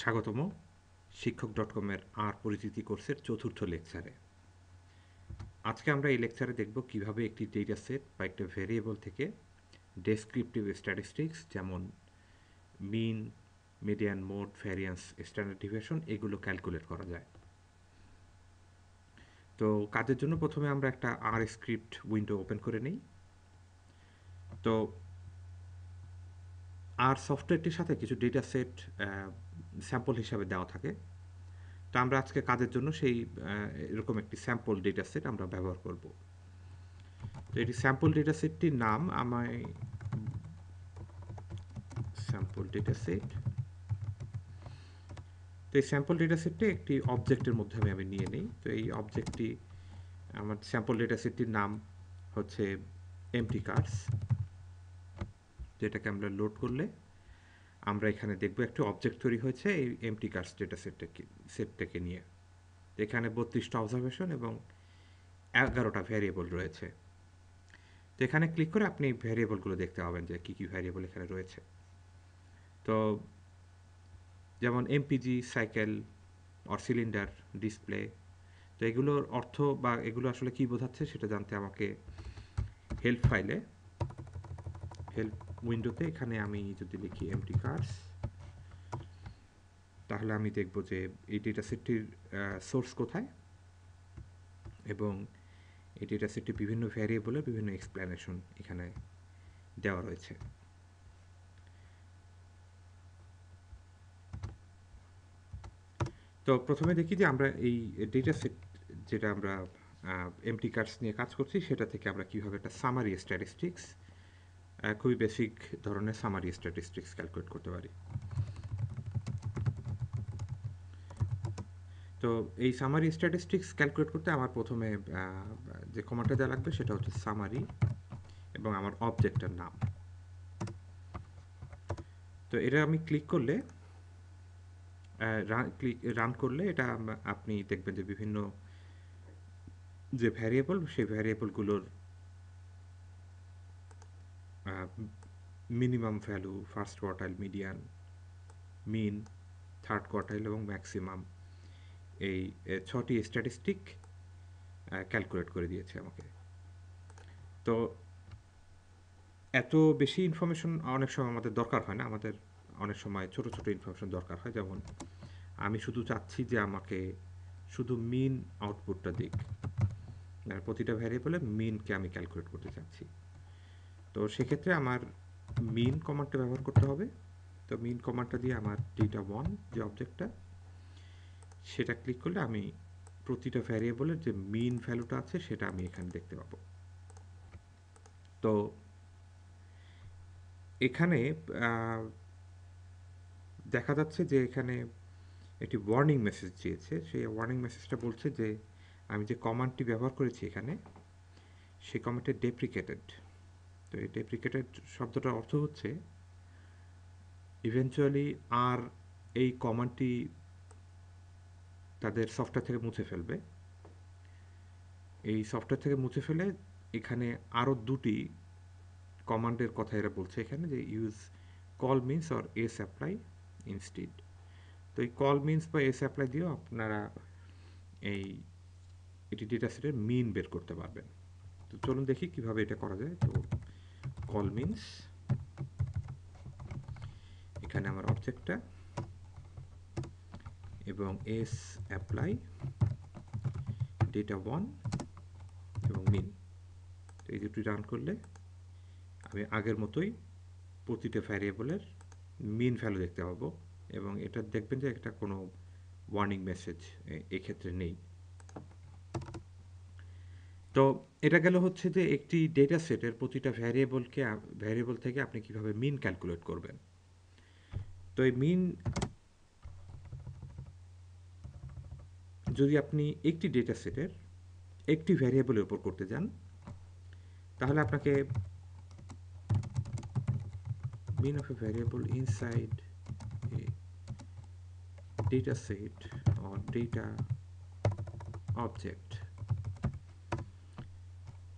স্বাগতম শিক্ষক.com-এর আর পরিচিতি কোর্সের চতুর্থ লেকচারে। আজকে আমরা এই লেকচারে দেখব কিভাবে একটি ডেটা সেট বা একটা ভেরিয়েবল থেকে ডেসক্রিপটিভ স্ট্যাটিস্টিক্স যেমন mean, median, mode, variance, standard deviation এগুলো ক্যালকুলেট করা যায়। তো কাজের জন্য প্রথমে আমরা একটা আর স্ক্রিপ্ট উইন্ডো ওপেন করে নিই। তো আর সফটওয়্যারটির সাথে কিছু ডেটা সেট স্যাম্পল হিসাবে দেওয়া থাকে। তো আমরা আজকে কাজের জন্য সেই এরকম একটি স্যাম্পল ডেটা সেট আমরা ব্যবহার করব। তো এটি স্যাম্পল ডেটা সেটটির নাম আমায় স্যাম্পল ডেটা সেট। তো এই স্যাম্পল ডেটা সেটটি একটি অবজেক্টের মধ্যে আমি নিয়ে নিই। তো এই অবজেক্টটি আমার স্যাম্পল ডেটা সেটটির নাম হচ্ছে এমটি কার্স, যেটাকে আমরা লোড করলে আমরা এখানে দেখব একটি অবজেক্ট তৈরি হয়েছে এই এমটি কার্স ডেটা সেটটাকে নিয়ে। এখানে 32টা অবজারভেশন এবং 11টা ভ্যারিয়েবল রয়েছে। তো এখানে ক্লিক করে আপনি ভ্যারিয়েবলগুলো দেখতে পাবেন যে কী কী ভ্যারিয়েবল এখানে রয়েছে। তো যেমন MPEG, cycle, or cylinder, display. তো এগুলোর অর্থ বা এগুলো আসলে কী বোঝাচ্ছে সেটা জানতে আমাকে হেল্প উইন্ডোতে এখানে আমি যদি লিখি এমটি কার্স, তাহলে আমি দেখব যে এই ডেটা সেটটির সোর্স কোথায় এবং এই ডেটা সেটটির বিভিন্ন ভ্যারিয়েবলের বিভিন্ন এক্সপ্লেনেশন এখানে দেওয়া রয়েছে। তো প্রথমে দেখি যে আমরা এই ডেটা সেট যেটা আমরা এমটি কার্স নিয়ে কাজ করছি সেটা থেকে আমরা কীভাবে একটা সামারি স্ট্যাটিস্টিক্স, খুবই বেসিক ধরনের সামারি স্ট্যাটিস্টিক্স ক্যালকুলেট করতে পারি। তো এই সামারি স্ট্যাটিস্টিক্স ক্যালকুলেট করতে আমার প্রথমে যে কমান্ডটা দেওয়া লাগবে সেটা হচ্ছে সামারি এবং আমার অবজেক্টের নাম। তো এটা আমি ক্লিক করলে রান করলে এটা আপনি দেখবেন যে বিভিন্ন যে ভ্যারিয়েবল সেই ভ্যারিয়েবলগুলোর minimum value, first quartile, median, mean, third quartile এবং ম্যাক্সিমাম এই 6টি স্ট্যাটিস্টিক ক্যালকুলেট করে দিয়েছে আমাকে। তো এত বেশি ইনফরমেশন অনেক সময় আমাদের দরকার হয় না, আমাদের অনেক সময় ছোট ছোট ইনফরমেশন দরকার হয়। যেমন আমি শুধু চাচ্ছি যে আমাকে শুধু মিন আউটপুটটা দিক, প্রতিটা ভ্যারিয়েবলে মিনকে আমি ক্যালকুলেট করতে চাচ্ছি। তো সেক্ষেত্রে আমার মিন কমান্ডটা ব্যবহার করতে হবে। তো মিন কমান্ডটা দিয়ে আমার data1 যে অবজেক্টটা সেটা ক্লিক করলে আমি প্রতিটা ভ্যারিয়েবলের যে মিন ভ্যালুটা আছে সেটা আমি এখানে দেখতে পাবো। তো এখানে দেখা যাচ্ছে যে এখানে একটি ওয়ার্নিং মেসেজ দিয়েছে। সেই ওয়ার্নিং মেসেজটা বলছে যে আমি যে কমান্ডটি ব্যবহার করেছি এখানে সেই কমান্ডটি ডেপ্রিকেটেড। তো এই ডেপ্রিকেটেড শব্দটার অর্থ হচ্ছে ইভেনচুয়ালি আর এই কমান্ডটি তাদের সফটওয়্যার থেকে মুছে ফেলবে। এই সফটওয়্যার থেকে মুছে ফেলে এখানে আরও 2টি কমান্ডের কথা এরা বলছে এখানে, যে use call means or S apply instead. তো এই কল মিনস বা এস অ্যাপ্লাই দিয়েও আপনারা এটি ডেটা সেটের মিন বের করতে পারবেন। তো চলুন দেখি কিভাবে এটা করা যায়। তো কল মিনস, এখানে আমার অবজেক্টটা, এবং এস অ্যাপ্লাই data1 এবং মিন। তো এই দুটি রান করলে আমি আগের মতোই প্রতিটা ভ্যারিয়েবলের মিন ভ্যালু দেখতে পাবো এবং এটা দেখবেন যে এটা কোনো ওয়ার্নিং মেসেজ এক্ষেত্রে নেই। তো এটা গেল হচ্ছে যে একটি ডেটা সেটের প্রতিটা ভ্যারিয়েবল থেকে আপনি কিভাবে মিন ক্যালকুলেট করবেন। তো এই মিন যদি আপনি একটি ডেটা সেটের একটি ভ্যারিয়েবলের উপর করতে যান তাহলে আপনাকে mean of a variable inside a data set or data object।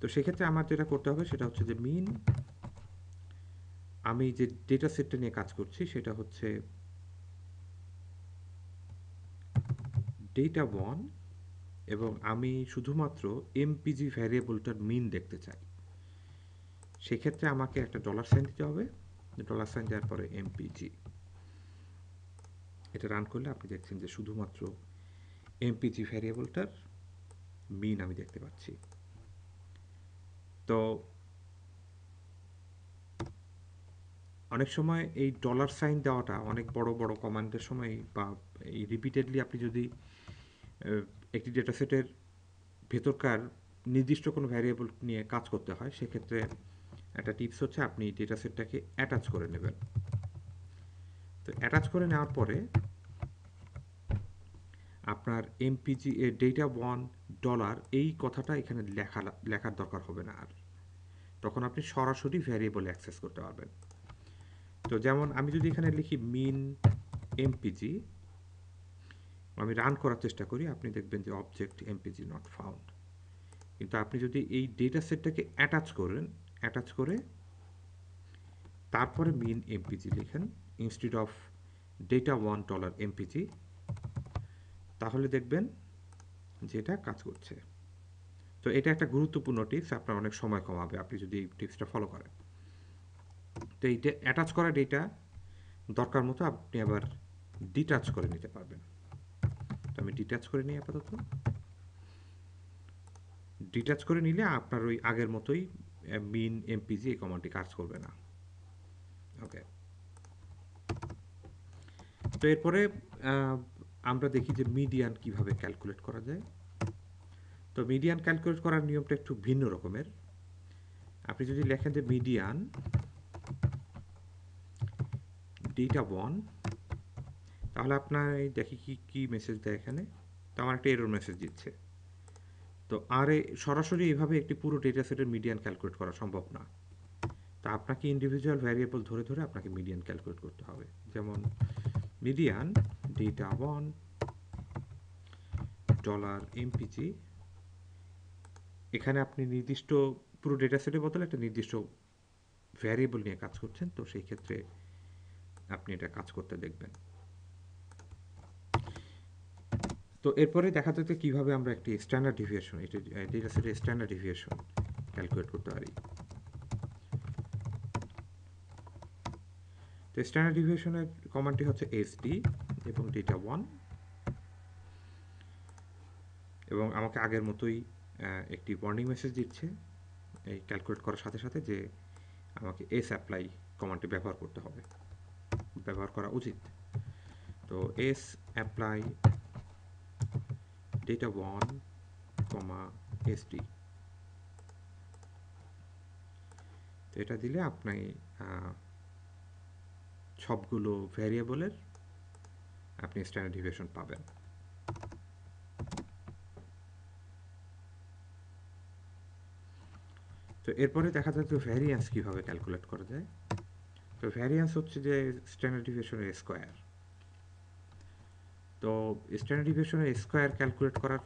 তো সেক্ষেত্রে আমার যেটা করতে হবে সেটা হচ্ছে যে মিন, আমি যে ডেটা সেটটা নিয়ে কাজ করছি সেটা হচ্ছে ডেটা 1 এবং আমি শুধুমাত্র এমপিজি ভ্যারিয়েবলটার মিন দেখতে চাই, সেক্ষেত্রে আমাকে একটা ডলার সাইন দিতে হবে। ডলার সাইন দেওয়ার পরে এমপিজি, এটা রান করলে আপনি দেখছেন যে শুধুমাত্র এমপিজি ভ্যারিয়েবলটার মিন আমি দেখতে পাচ্ছি। তো অনেক সময় এই ডলার সাইন দেওয়াটা অনেক বড় বড় কমান্ডের সময় বা এই রিপিটেডলি আপনি যদি একটি ডেটা সেটের ভেতরকার নির্দিষ্ট কোনো ভ্যারিয়েবল নিয়ে কাজ করতে হয়, সেক্ষেত্রে একটা টিপস হচ্ছে আপনি ডেটা সেটটাকে অ্যাটাচ করে নেবেন। তো অ্যাটাচ করে নেওয়ার পরে আপনার এমপিজি ডেটা 1 ডলার এই কথাটা এখানে লেখার দরকার হবে না আর, তখন আপনি সরাসরি ভ্যারিয়েবল অ্যাক্সেস করতে পারবেন। তো যেমন আমি যদি এখানে লিখি মিন এমপিজি, আমি রান করার চেষ্টা করি, আপনি দেখবেন যে অবজেক্ট এমপিজি নট ফাউন্ড। কিন্তু আপনি যদি এই ডেটা সেটটাকে অ্যাটাচ করেন, অ্যাটাচ করে তারপরে মিন এমপিজি লিখেন instead of data 1 dollar MPEG, তাহলে দেখবেন যে এটা কাজ করছে। তো এটা একটা গুরুত্বপূর্ণ টিপস, আপনার অনেক সময় কমাবে আপনি যদি এই টিপসটা ফলো করেন। তো এইটা অ্যাটাচ করা ডেটা দরকার মতো আপনি আবার ডিটাচ করে নিতে পারবেন। তো আমি ডিটাচ করে নিই আপাতত। ডিটাচ করে নিলে আপনার ওই আগের মতোই মিন এমপিজি এই কমান্ডটি কাজ করবে না। ওকে, তো এরপরে আমরা দেখি যে মিডিয়ান কিভাবে ক্যালকুলেট করা যায়। তো মিডিয়ান ক্যালকুলেট করার নিয়মটা একটু ভিন্ন রকমের। আপনি যদি লেখেন যে মিডিয়ান ডেটা 1, তাহলে আপনার এই দেখি কি মেসেজ দেয় এখানে। তো আমার একটা এরর মেসেজ দিচ্ছে। তো সরাসরি এভাবে একটি পুরো ডেটা সেটের মিডিয়ান ক্যালকুলেট করা সম্ভব না। তা আপনাকে ইন্ডিভিজুয়াল ভ্যারিয়েবল ধরে ধরে আপনাকে মিডিয়ান ক্যালকুলেট করতে হবে। যেমন মিডিয়ান ডেটা 1 ডলার এমপিজি, এখানে আপনি নির্দিষ্ট পুরো ডেটা সেটের বদলে একটা নির্দিষ্ট ভ্যারিয়েবল নিয়ে কাজ করছেন, তো সেই ক্ষেত্রে আপনি এটা কাজ করতে দেখবেন। তো এরপরে দেখা যাচ্ছে কিভাবে আমরা একটি স্ট্যান্ডার্ড ডিভিয়েশন, এটা ডেটা সেটের স্ট্যান্ডার্ড ডিভিয়েশন ক্যালকুলেট করতে পারি। তো স্ট্যান্ডার্ড ডিভিয়েশনের কমান্ডটি হচ্ছে এসডি এবং ডেটা 1, এবং আমাকে আগের মতোই একটি ওয়ার্নিং মেসেজ দিচ্ছে এই ক্যালকুলেট করার সাথে সাথে যে আমাকে এস অ্যাপ্লাই কমান্ডটি ব্যবহার করতে হবে, ব্যবহার করা উচিত। তো এস অ্যাপ্লাই ডেটা 1, এসডি, তো এটা দিলে আপনি সবগুলো ভ্যারিয়েবলের আপনি স্ট্যান্ডার্ড ডিভিয়েশন পাবেন। তো এরপরে দেখা যায় যে ভ্যারিয়েন্স কীভাবে ক্যালকুলেট করা যায়। তো ভ্যারিয়েন্স হচ্ছে যে স্ট্যান্ডার্ড ডিভিয়েশনের স্কোয়ার। তো স্ট্যান্ডার্ড ডিভিয়েশনের স্কোয়ার ক্যালকুলেট করার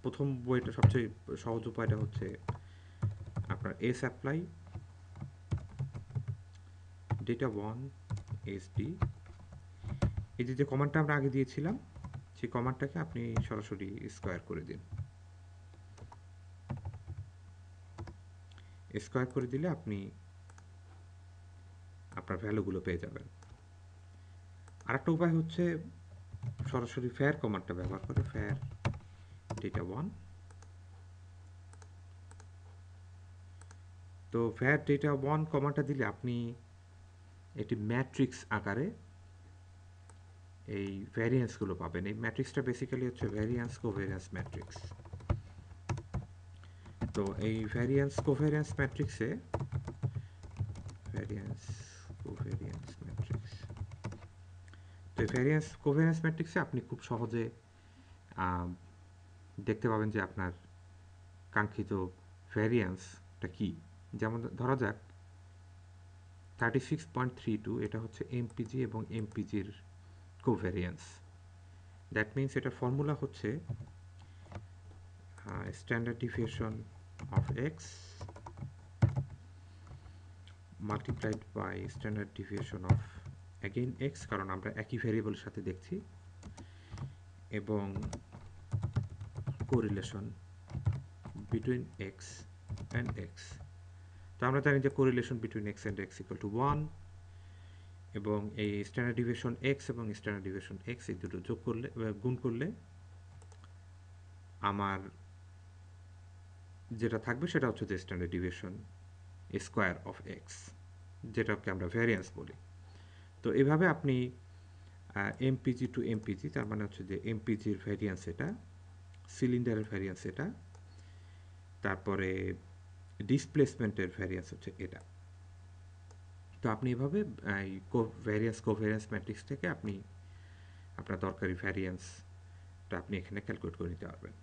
প্রথম বইটা সবচেয়ে সহজ উপায়টা হচ্ছে আপনার এস অ্যাপ্লাই ডেটা 1 এসডি, এই যে কমান্ডটা আমরা আগে দিয়েছিলাম সেই কমান্ডটাকে আপনি সরাসরি স্কোয়ার করে দিন। স্কোয়ার করে দিলে আপনি আপনার ভ্যালুগুলো পেয়ে যাবেন। আরেকটা উপায় হচ্ছে সরাসরি ফেয়ার কমান্ডটা ব্যবহার করে ফেয়ার ডেটা 1। তো ফেয়ার ডেটা 1 কমান্ডটা দিলে আপনি একটি ম্যাট্রিক্স আকারে এই ভ্যারিয়েন্সগুলো পাবেন। এই ম্যাট্রিক্সটা বেসিক্যালি হচ্ছে ভ্যারিয়েন্স কোভ্যারিয়েন্স ম্যাট্রিক্স। তো এই ভ্যারিয়েন্স কোভ্যারিয়েন্স ম্যাট্রিক্সে ভ্যারিয়েন্স কোভ্যারিয়েন্স ম্যাট্রিক্স, তো এই ভ্যারিয়েন্স কোভ্যারিয়েন্স ম্যাট্রিক্সে আপনি খুব সহজে দেখতে পাবেন যে আপনার কাঙ্ক্ষিত ভ্যারিয়েন্সটা কি। যেমন ধরা যাক 36.32, এটা হচ্ছে এমপিজি এবং এমপিজির কোভ্যারিয়েন্স। দ্যাট মিনস এটার ফর্মুলা হচ্ছে standard deviation of X multiplied by standard deviation of again X, কারণ আমরা একই ভ্যারিয়েবলের সাথে দেখছি, এবং correlation between X and X. তো আমরা জানি যে correlation between X and X equal to 1, এবং এই স্ট্যান্ডার্ড ডিভিয়েশন এক্স এবং স্ট্যান্ডার্ড ডিভিয়েশন এক্স এই দুটো যোগ করলে গুণ করলে আমার যেটা থাকবে সেটা হচ্ছে যে standard deviation square of x, যেটাকে আমরা ভ্যারিয়েন্স বলি। তো এভাবে আপনি এমপিজি টু এমপিজি, তার মানে হচ্ছে যে এমপিজির ভ্যারিয়েন্স এটা, সিলিন্ডারের ভ্যারিয়েন্স এটা, তারপরে ডিসপ্লেসমেন্টের ভ্যারিয়েন্স হচ্ছে এটা। তো আপনি এভাবে এই কোভ্যারিয়েন্স ম্যাট্রিক্স থেকে আপনি আপনার দরকারি ভ্যারিয়েন্সটা আপনি এখানে ক্যালকুলেট করে নিতে পারবেন।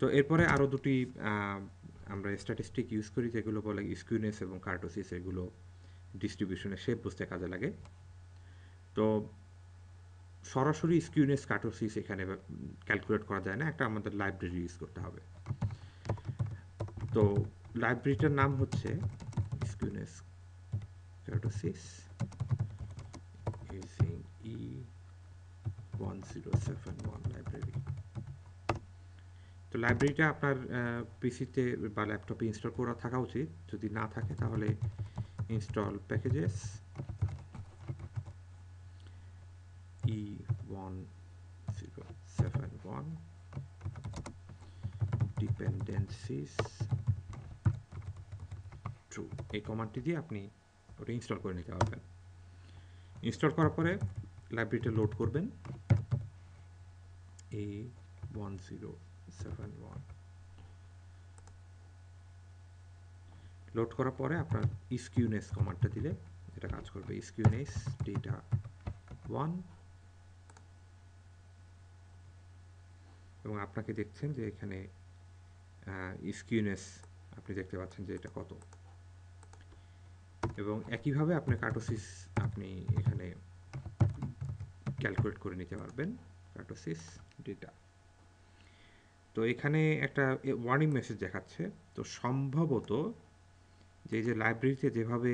তো এরপরে আরও দুটি আমরা স্ট্যাটিস্টিক ইউজ করি যেগুলো বলে স্কিউনেস এবং কার্টোসিস, এগুলো ডিস্ট্রিবিউশনের শেপ বুঝতে কাজে লাগে। তো সরাসরি স্কিউনেস কার্টোসিস এখানে ক্যালকুলেট করা যায় না, একটা আমাদের লাইব্রেরি ইউজ করতে হবে। তো লাইব্রেরিটার নাম হচ্ছে skewness kurtosis using E1071 library. তো লাইব্রেরিটা আপনার পিসিতে বা ল্যাপটপে ইনস্টল করা থাকা উচিত। যদি না থাকে তাহলে install packages E1071 dependencies true, এই কমান্ডটি দিয়ে আপনি ওটা ইনস্টল করে নিতে পারবেন। ইনস্টল করার পরে লাইব্রেরিটা লোড করবেন, E1071 লোড করার পরে আপনার স্কিউনেস কমান্ডটা দিলে এটা কাজ করবে। স্কিউনেস ডেটা 1, এবং আপনাকে দেখছেন যে এখানে স্কিউনেস আপনি দেখতে পাচ্ছেন যে এটা কত, এবং একইভাবে আপনার কার্টোসিস আপনি এখানে ক্যালকুলেট করে নিতে পারবেন, কার্টোসিস ডেটা। তো এখানে একটা ওয়ার্নিং মেসেজ দেখাচ্ছে। তো সম্ভবত যে লাইব্রেরিতে যেভাবে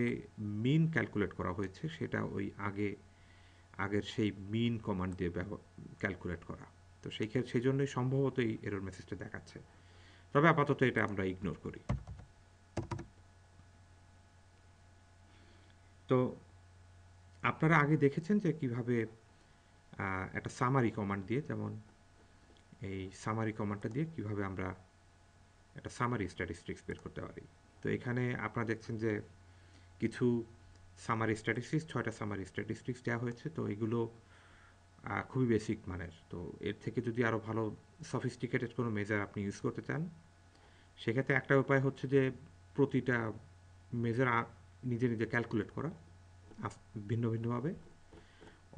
মিন ক্যালকুলেট করা হয়েছে সেটা ওই আগের সেই মিন কমান্ড দিয়ে ক্যালকুলেট করা। তো সেই জন্যই সম্ভবত এই এরর মেসেজটা দেখাচ্ছে। তবে আপাতত এটা আমরা ইগনোর করি। তো আপনারা আগে দেখেছেন যে কিভাবে একটা সামারি কমান্ড দিয়ে, যেমন এই সামারি কমান্ডটা দিয়ে কিভাবে আমরা একটা সামারি স্ট্যাটিস্টিক্স বের করতে পারি। তো এখানে আপনারা দেখছেন যে কিছু সামারি স্ট্যাটিস্টিক্স, 6টা সামারি স্ট্যাটিস্টিক্স দেওয়া হয়েছে। তো এগুলো খুবই বেসিক মানের। তো এর থেকে যদি আরও ভালো সফিস্টিকেটেড কোনো মেজার আপনি ইউজ করতে চান, সেক্ষেত্রে একটা উপায় হচ্ছে যে প্রতিটা মেজার নিজে নিজে ক্যালকুলেট করা ভিন্ন ভিন্নভাবে,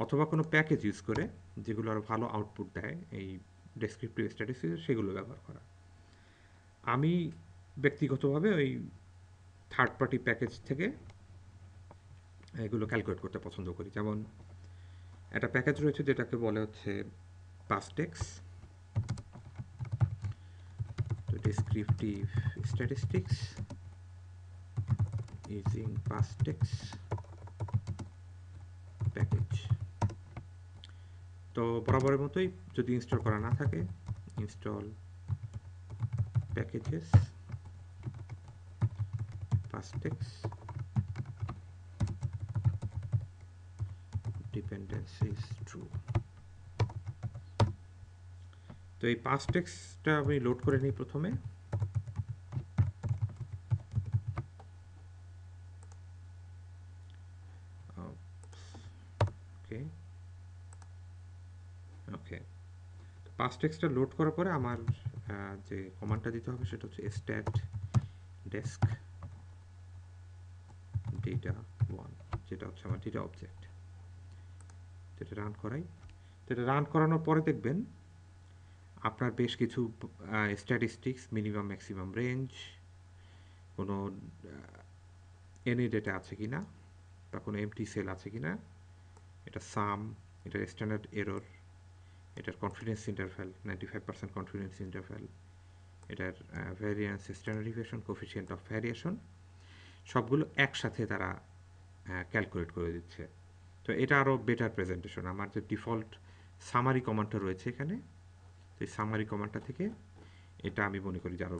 অথবা কোনো প্যাকেজ ইউজ করে যেগুলো আরও ভালো আউটপুট দেয় এই ডেসক্রিপটিভ স্ট্যাটিস্টিক্স, সেগুলো ব্যবহার করা। আমি ব্যক্তিগতভাবে ওই থার্ড পার্টি প্যাকেজ থেকে এগুলো ক্যালকুলেট করতে পছন্দ করি। যেমন একটা প্যাকেজ রয়েছে যেটাকে বলে হচ্ছে পাস্টেক্স, তো ডেসক্রিপটিভ স্ট্যাটিস্টিক্স ইউজিং পাস্টেক্স প্যাকেজ। তো বরাবরের মতোই যদি ইনস্টল করা না থাকে, ইনস্টল প্যাকেজেস পাস্টেক্স ডিপেন্ডেন্সিস ট্রু। তো এই পাস্টেক্সটা আমি লোড করে নিই প্রথমে। ওকে ওকে, পাস্টেক্সটা লোড করার পরে আমার যে কমান্ডটা দিতে হবে সেটা হচ্ছে স্ট্যাট ডেস্ক ডেটা 1, যেটা হচ্ছে আমার ডেটা অবজেক্ট। যেটা রান করাই, তো এটা রান করানোর পরে দেখবেন আপনার বেশ কিছু স্ট্যাটিস্টিক্স, মিনিমাম ম্যাক্সিমাম রেঞ্জ, কোনো এনি ডেটা আছে কি না, বা কোনো এমটি সেল আছে কি না, এটা সাম, এটার স্ট্যান্ডার্ড এরর, এটার কনফিডেন্স ইন্টারভ্যাল 95% কনফিডেন্স ইন্টারভ্যাল, এটার variance, standard deviation, coefficient of variation, সবগুলো একসাথে তারা ক্যালকুলেট করে দিচ্ছে। তো এটা আরও বেটার প্রেজেন্টেশন। আমার যে ডিফল্ট সামারি কমান্ডটা রয়েছে এখানে। তো এই সামারি কমান্ডটা থেকে এটা আমি মনে করি যে আরও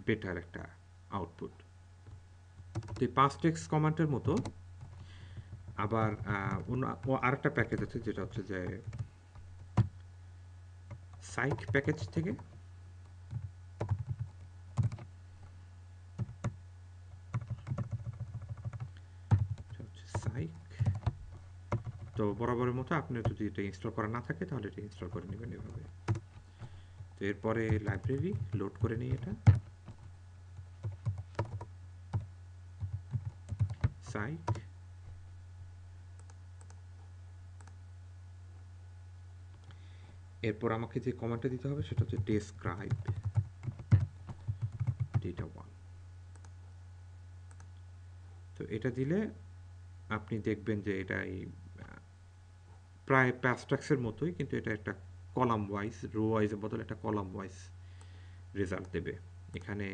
বেটার একটা আউটপুট। তো এই পাস্ট টেক্সট কমান্ডের মতো আবার আরেকটা প্যাকেজ আছে যেটা হচ্ছে যে সাইক প্যাকেজ থেকে সাইক। তো বরাবরের মতো আপনার যদি এটা ইনস্টল করা না থাকে তাহলে এটা ইনস্টল করে নেবেন এভাবে। তো এরপরে লাইব্রেরি লোড করে নিই এটা সাইক। এরপর আমাকে যে কমান্ডটা দিতে হবে সেটা হচ্ছে ডেসক্রাইব ডেটা ওয়ান। তো এটা দিলে আপনি দেখবেন যে এটা এই প্রায় প্যাস্ট্রাক্সের মতোই, কিন্তু এটা একটা কলাম ওয়াইজ, রো ওয়াইজের বদলে একটা কলাম ওয়াইজ রেজাল্ট দেবে। এখানে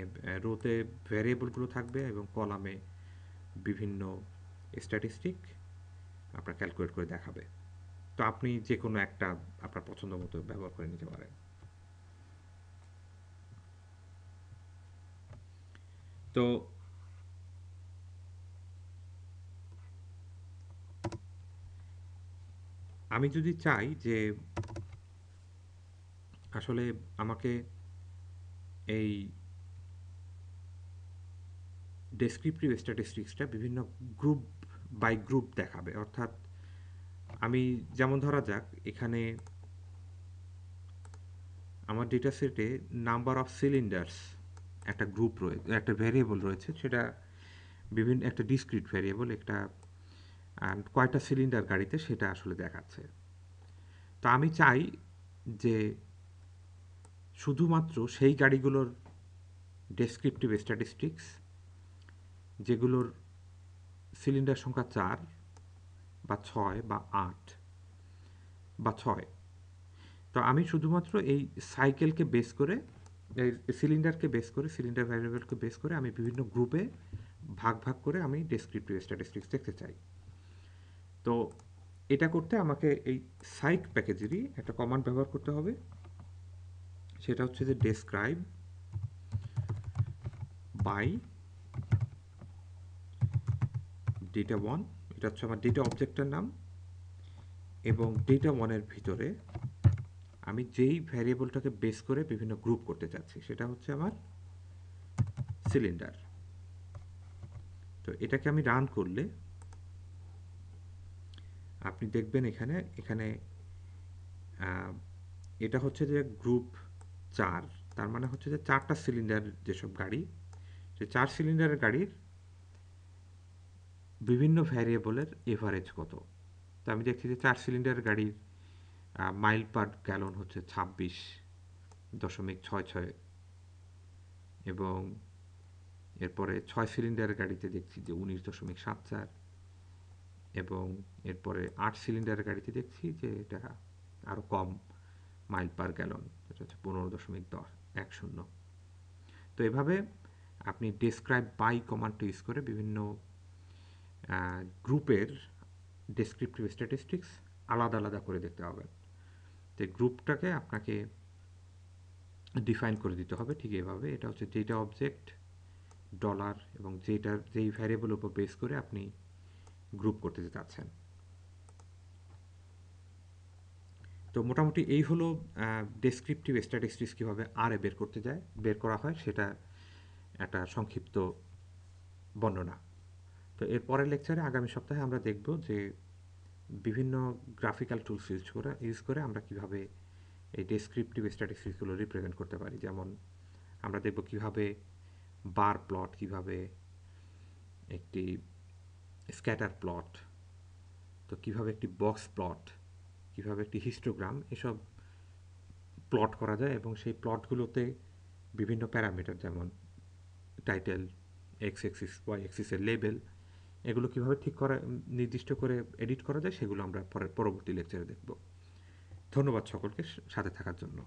রোতে ভ্যারিয়েবলগুলো থাকবে এবং কলামে বিভিন্ন স্ট্যাটিস্টিক আপনার ক্যালকুলেট করে দেখাবে। তো আপনি যে কোনো একটা আপনার পছন্দ মতো ব্যবহার করে নিতে পারেন। তো আমি যদি চাই যে আসলে আমাকে এই ডেসক্রিপটিভ স্ট্যাটিস্টিক্সটা বিভিন্ন গ্রুপ বাই গ্রুপ দেখাবে, অর্থাৎ আমি যেমন ধরা যাক এখানে আমার ডেটা সেটে নাম্বার অফ সিলিন্ডার্স একটা গ্রুপ রয়েছে, একটা ভ্যারিয়েবল রয়েছে, সেটা বিভিন্ন একটা ডিসক্রিট ভ্যারিয়েবল, একটা কয়টা সিলিন্ডার গাড়িতে সেটা আসলে দেখাচ্ছে। তো আমি চাই যে শুধুমাত্র সেই গাড়িগুলোর ডেসক্রিপটিভ স্ট্যাটিস্টিক্স যেগুলোর সিলিন্ডার সংখ্যা 4 বা 6 বা 8 বা 6, তো আমি শুধুমাত্র এই সাইকেলকে বেস করে, এই সিলিন্ডারকে বেস করে, সিলিন্ডার ভ্যারিয়েবলকে বেস করে আমি বিভিন্ন গ্রুপে ভাগ ভাগ করে আমি ডেসক্রিপটিভ স্ট্যাটিস্টিক্স দেখতে চাই। তো এটা করতে আমাকে এই সাইক প্যাকেজেরই একটা কমান্ড ব্যবহার করতে হবে, সেটা হচ্ছে যে ডেসক্রাইব বাই ডেটা ওয়ান। এটা হচ্ছে আমার ডেটা অবজেক্টের নাম, এবং ডেটা ওয়ানের ভিতরে আমি যেই ভ্যারিয়েবলটাকে বেস করে বিভিন্ন গ্রুপ করতে চাচ্ছি সেটা হচ্ছে আমার সিলিন্ডার। তো এটাকে আমি রান করলে আপনি দেখবেন এখানে এখানে এটা হচ্ছে যে গ্রুপ 4, তার মানে হচ্ছে যে 4টা সিলিন্ডার যেসব গাড়ি, সে 4 সিলিন্ডারের গাড়ির বিভিন্ন ভ্যারিয়েবলের এভারেজ কত। তো আমি দেখছি যে 4 সিলিন্ডারের গাড়ির মাইল পার গ্যালন হচ্ছে 26.66, এবং এরপরে 6 সিলিন্ডারের গাড়িতে দেখছি যে 19.74, এবং এরপরে 8 সিলিন্ডারের গাড়িতে দেখছি যে এটা আরও কম মাইল পার গ্যালন, এটা হচ্ছে 15.10। তো এভাবে আপনি ডেসক্রাইব বাই কমান্ডটা ইউজ করে বিভিন্ন গ্রুপের ডেসক্রিপটিভ স্ট্যাটিস্টিক্স আলাদা আলাদা করে দেখতে হবে। তো গ্রুপটাকে আপনাকে ডিফাইন করে দিতে হবে ঠিক এভাবে। এটা হচ্ছে ডেটা অবজেক্ট ডলার, এবং যেই ভ্যারিয়েবল উপর বেস করে আপনি গ্রুপ করতে চাচ্ছেন। তো মোটামুটি এই হলো ডেসক্রিপটিভ স্ট্যাটিস্টিক্স কীভাবে আর বের করা হয় সেটা একটা সংক্ষিপ্ত বর্ণনা। তো এর পরের লেকচারে আগামী সপ্তাহে আমরা দেখব যে বিভিন্ন গ্রাফিক্যাল টুলস ইউজ করে আমরা কিভাবে এই ডেসক্রিপটিভ স্ট্যাটিস্টিক্সগুলো রিপ্রেজেন্ট করতে পারি। যেমন আমরা দেখব কিভাবে বার প্লট, কিভাবে একটি স্ক্যাটার প্লট, তো কিভাবে একটি বক্স প্লট, কিভাবে একটি হিস্টোগ্রাম, এসব প্লট করা যায়, এবং সেই প্লটগুলোতে বিভিন্ন প্যারামিটার যেমন টাইটেল, এক্স এক্সিস, ওয়াই এক্সিসের লেবেল, এগুলো কীভাবে ঠিক করা, নির্দিষ্ট করে এডিট করা যায়, সেগুলো আমরা পরবর্তী লেকচারে দেখব। ধন্যবাদ সকলকে সাথে থাকার জন্য।